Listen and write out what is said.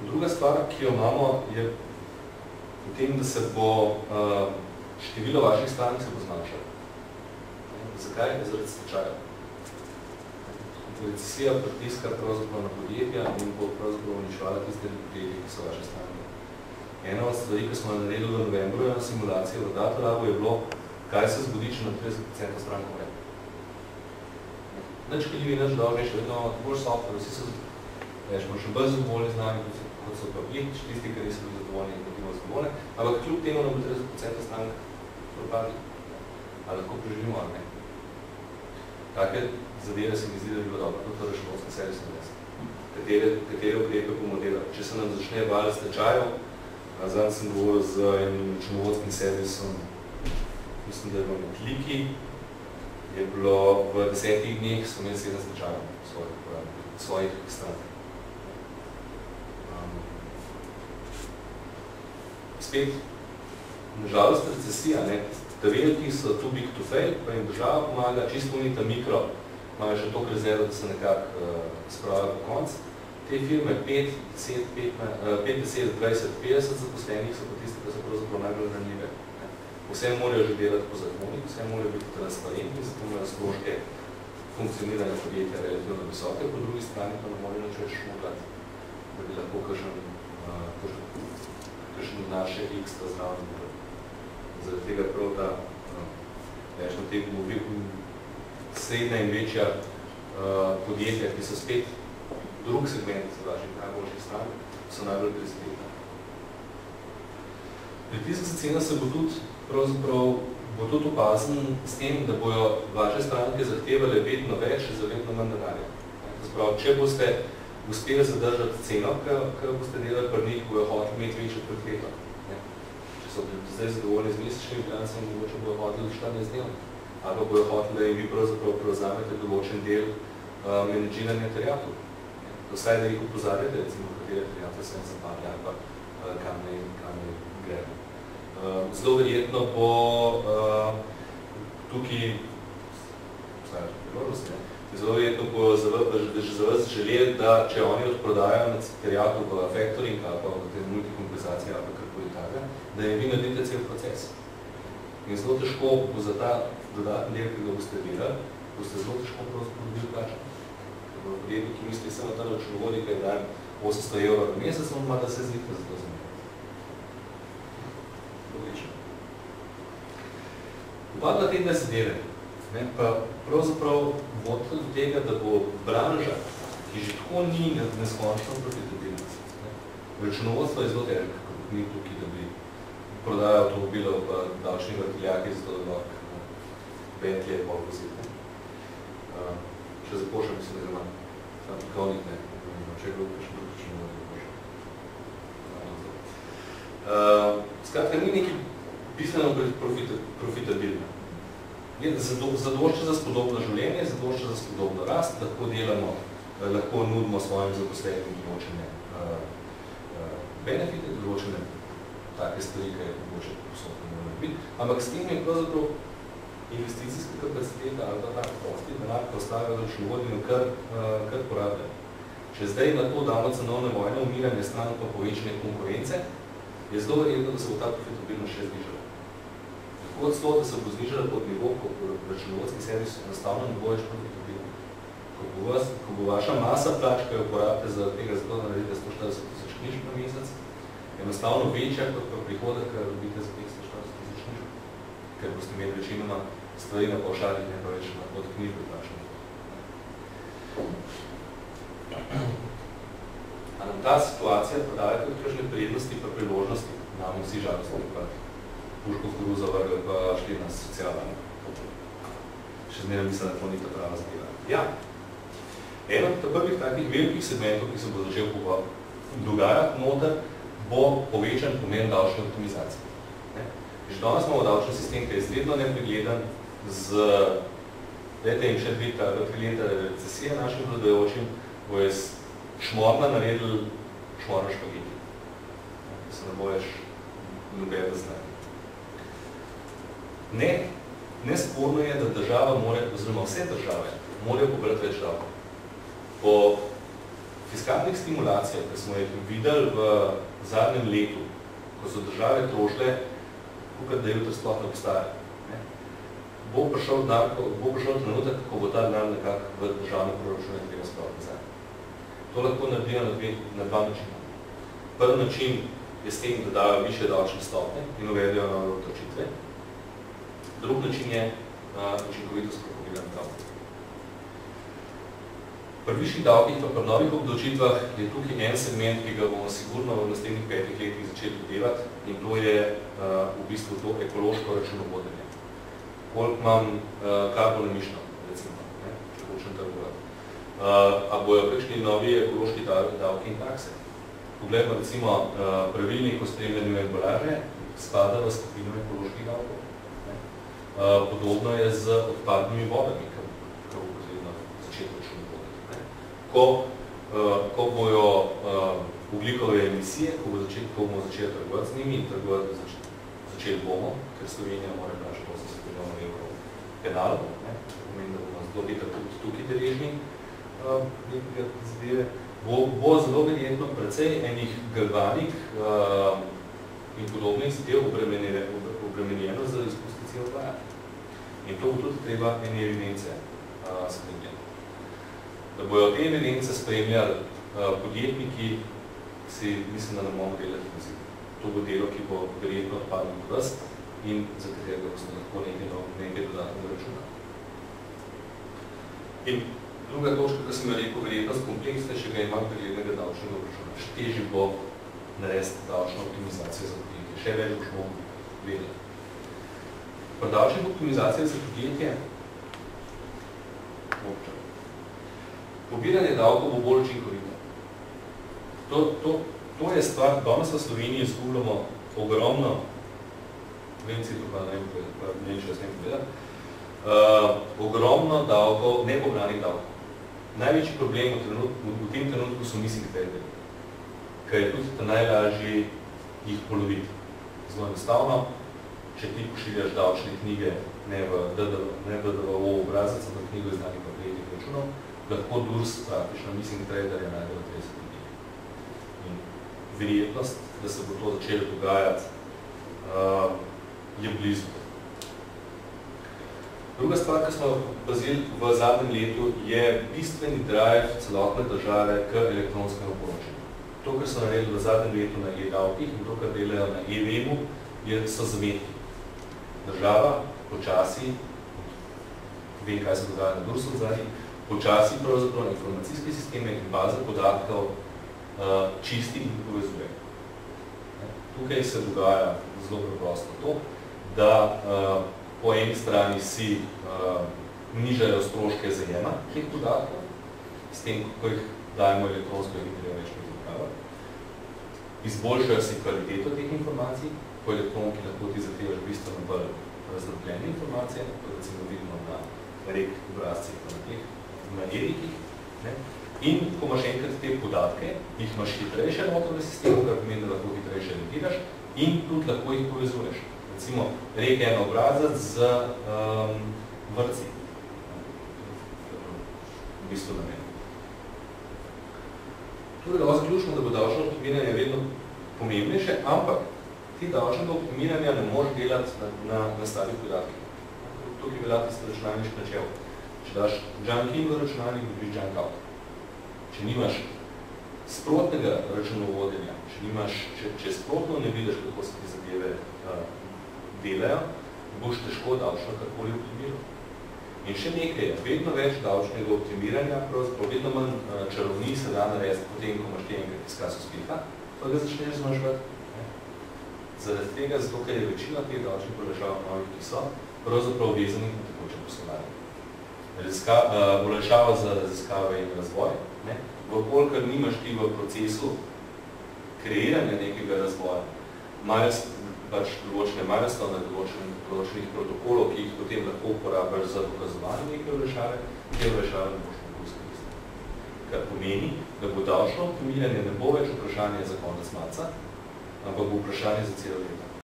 Druga stvar, ki jo imamo, je v tem, da se bo število vaših strank se bo zmanjšalo. Zakaj? Zaradi stečaja. Recesija pritiska pravzaprav na podjetja in bo pravzaprav uničevala tiste podjetja, ki so vaše stranke. Ena od stvari, ki smo naredili v novembru na simulaciji v Datalabu, je bilo, kaj se zgodi, če na 30% strank umre. Nič krivi, nič dolžni, še vedno bolj software, vsi so še bolj zadovoljni z nami, kot so pa bili, tisti, ki niso bili zadovoljni in biti zadovoljni, ampak kljub temu nam bo 30% strank propadi. Ali lahko preživimo, ali ne. Take zadeve se mi zdi, da bi bilo dobro, kot v računovskem servisu narediti. Katere ukrepe bomo delali. Če se nam začne val stečajev, zadnj sem govoril z enim računovodskim servisom, mislim, da je bilo med Liki, je bilo v 10 dneh, so imeli 7 stečajev svojih strank. Spet, nažalost, recesija, ne, da veliki so too big to fail, pa jim država pomaga, čisto unita mikro, imajo še toliko rezervo, da se nekako spravijo po konc. Te firme 5, 10, 20, 50 zaposlenih so pa tiste, ki so pravzaprav najbolj ranljive. Vse morajo že delati po zakonih, vse morajo biti transparentni, zato imajo stroške funkcioniranja podjetja relativno visoke, po drugi strani pa ne morajo nič več šmuglati, da bi lahko kakšen naše ekstra zdravni bilo. Zaradi tega prav ta večno teh srednja in večja podjetja, ki so spet drug segment vaših najboljših strank, so najbolj prizadeti. Pritisk za cena se bo tudi pravzaprav opazen s tem, da bojo vaše stranke zahtevale vedno več za vedno manj denarja. Če boste uspeli zadržati ceno, ki boste delali pri njih, bojo hoteli imeti večjo profito. So zdaj zadovoljni z mesečnim bilancem, mogoče bojo hoteli 14 dnevno. Ali pa bojo hoteli, da jim vi pravzaprav prevzamete določen del menedžiranja terjatov. Vsaj, da jih opozarjate, recimo, katere terjatve se zapadli ali pa kam ne gremo. Zelo verjetno bo tukaj, zelo verjetno bo za vas želeli, da če oni odprodajajo terjatov v factoring ali pa v tej multikompenzaciji ali pa karkoli takega, da jim vi naredite cel proces. In zelo težko bo za ta dodatni del, ki ga boste delali, boste zelo težko pravzaprav dobili plačo. V podjetju, ki misli samo ta računovodij, ki je dajem 800 € na mesec, on ima da se zlika za to zemljo. Odlično. Oba te dve zadeve, pa pravzaprav vodite do tega, da bo branža, ki že tako ni neskončno profitabilna. Računovodstvo je zelo težko, kot ni tukaj, da bi prodajal avtomobilov pa davčni vrtiljaki, zato da lahko Bentley je pol voziti. Še zapošljam, mislim, da imam tam pikovnik, ne, če je bilo kakšen drug računovodij zapošljam. Skratka, ni nekaj bistveno profitabilno. Zadošča za spodobno življenje, zadošča za spodobno rast, lahko delamo, lahko nudimo svojim zaposlenim določene benefite, določene take stvari, ki je mogoče posodno moramo biti, ampak s tem je pravzaprav investicijska kapaciteta ali pa tako prosti denar, ki ostajajo računovodnjo kar porabljajo. Če zdaj na to damo cenovne vojne, umiranje stran pa povečanje konkurence, je zelo verjetno, da se bo ta profitabilnost še znižala. Tako od slova, da se bo znižala pod nivo, ko računovodski servis enostavno ne bo več profitabilno. Ko bo vaša masa plač, ki jo porabite za tega zato, da naredite 140 000 knjižb na mesec, enostavno večja kot pa prihodek, ki dobite za 540 000 knjižb, ker boste imeli večinoma stvari na pavšalih, ne pa več od knjižbe plačne. A nam ta situacija podaja tudi kakšne prednosti pa priložnosti, nam vsi žalostni, pa puško v koruzo vrgel, pa šli na socialno. Še zmeraj mislim, da to ni ta prava zadeva. Ja, eno od prvih takih velikih segmentov, ki se bo začel dogajati noter, bo povečan pomen davčne optimizacije. Že danes imamo davčni sistem, ki je izredno nepregledan z, dajte jim še 2-3 leta recesije našim vladajočim, bo je šmorna naredil šmorno špageti. Se ne bo več nobene znati. Nesporno je, da država mora, oziroma vse države, morajo pobrati več davkov. Po fiskalnih stimulacij, ki smo jih videli v zadnjem letu, ko so države trošile, kakor da jutri sploh ne obstaja, bo prišel trenutek, ko bo ta denar nekako v državnem proračunu treba spraviti nazaj. To lahko naredijo na dva načina. Prvi način je s tem, da dajo višje davčne stopnje in uvedejo nove obdavčitve. Drugi način je učinkovitost propagiranja davkov. Pri višjih davkih pa pri novih obdavčitvah je tukaj en segment, ki ga bomo sigurno v naslednjih 5 letih začeli delati, in to je v bistvu to ekološko računovodenje. Koliko imam karbon emission, recimo, če hočem trgovati. A bojo kakšni novi ekološki davki in takse? Poglejmo recimo pravilnik o spremljanju embalaže, spada v skupino ekoloških davkov. Podobno je z odpadnimi vodami, kar bo potrebno začeti računovoditi. Ko bojo ugljikove emisije, ko bomo začeli trgovati z njimi in začeli bomo, ker Slovenija mora plačati 80 milijonov evrov penalov, pomeni, da bomo zelo hitro tudi tukaj deležni nekega zadeve, bo zelo verjetno precej enih galvanik in podobnih zadev obremenjeno za izpusti CO2. In to bo tudi treba ene evidence spremljati. Da bojo te evidence spremljali podjetniki, si mislim, da ne bomo delati vizit. To bo delo, ki bo verjetno odpadlo v vas in za katerega boste lahko nekaj dodatnega računali. In druga točka, ki sem rekel, verjetnost kompleksnejšega in manj preglednega davčnega obračuna. Še težje bo narediti davčno optimizacijo za podjetje. Še več boš mogel vedeti. Pri davčnih optimizacijah za podjetje pobiranje davkov bo bolj učinkovito. To je stvar, danes v Sloveniji izgubljamo ogromno, Nemci to pa ne vem, če jaz ne povedal, ogromno davkov, nepobranih davkov. Največji problem v tem trenutku so missing traderi, ker je tudi najlažje jih poloviti. Zelo enostavno, če ti pošiljaš davčne knjige, ne v DDV obrazec, ampak knjigo izdanih papirnih računov, lahko DURS praktično missing traderja najde v 30 ljudi. In verjetnost, da se bo to začelo dogajati, je blizu. Druga stvar, ki smo bazili v zadnjem letu, je bistveni drive celotne države k elektronskemu poročanju. To, kar so naredili v zadnjem letu na e-davkih in to, kar delajo na e-vemu, so zametki. Država počasi, vem, kaj se dogaja na DURS-u zadnji, počasi pravzaprav informacijske sisteme in baze podatkov čisti in povezuje. Tukaj se dogaja zelo preprosto to, da po eni strani si nižajo stroške zajema teh podatkov, s tem, ko jih dajemo elektronsko in treba več predstavljati. Izboljšajo si kvaliteto teh informacij, po elektronki lahko ti zahtevaš bistveno bolj razdrobljene informacije, kot recimo vidimo na rek obrazcih pa na teh na e-rekih. In ko imaš enkrat te podatke, jih imaš hitrejše notrne sisteme, kar pomeni, da lahko hitrejše editiraš in tudi lahko jih povezuješ. Recimo, rek je en obrazac z vrci. V bistvu namen. Tu je lahko zaključno, da bo davčno optimiranje vedno pomembnejše, ampak ti davčnega optimiranja ne moreš delati na starih podatkih. Tukaj velja tisto računalniško načelo. Če daš junk in v računalnik, dobiš junk out. Če nimaš sprotnega računovodenja, če sprotno ne vidiš, kako se ti zadeve delajo, boš težko davčno karkoli optimiral. In še nekaj je, vedno več davčnega optimiranja, pravzaprav vedno manj čarovnij se da narediti potem, ko imaš te enkrat izkaz uspeha, pa ga začneš zmanjševati. Zaradi tega, zato ker je večina teh davčnih olajšav novih, ki so, pravzaprav vezanih na tekoče poslovanje. Olajšava za raziskave in razvoj, vkolikor nimaš ti v procesu kreiranja nekega razvoja, pač določene milestone, določenih protokolov, ki jih potem lahko uporabiš za dokazovanje neke olajšave, te olajšave ne boš mogel izkoristiti. Kar pomeni, da bo davčno optimiranje ne bo več vprašanje za konec marca, ampak bo vprašanje za celo leto.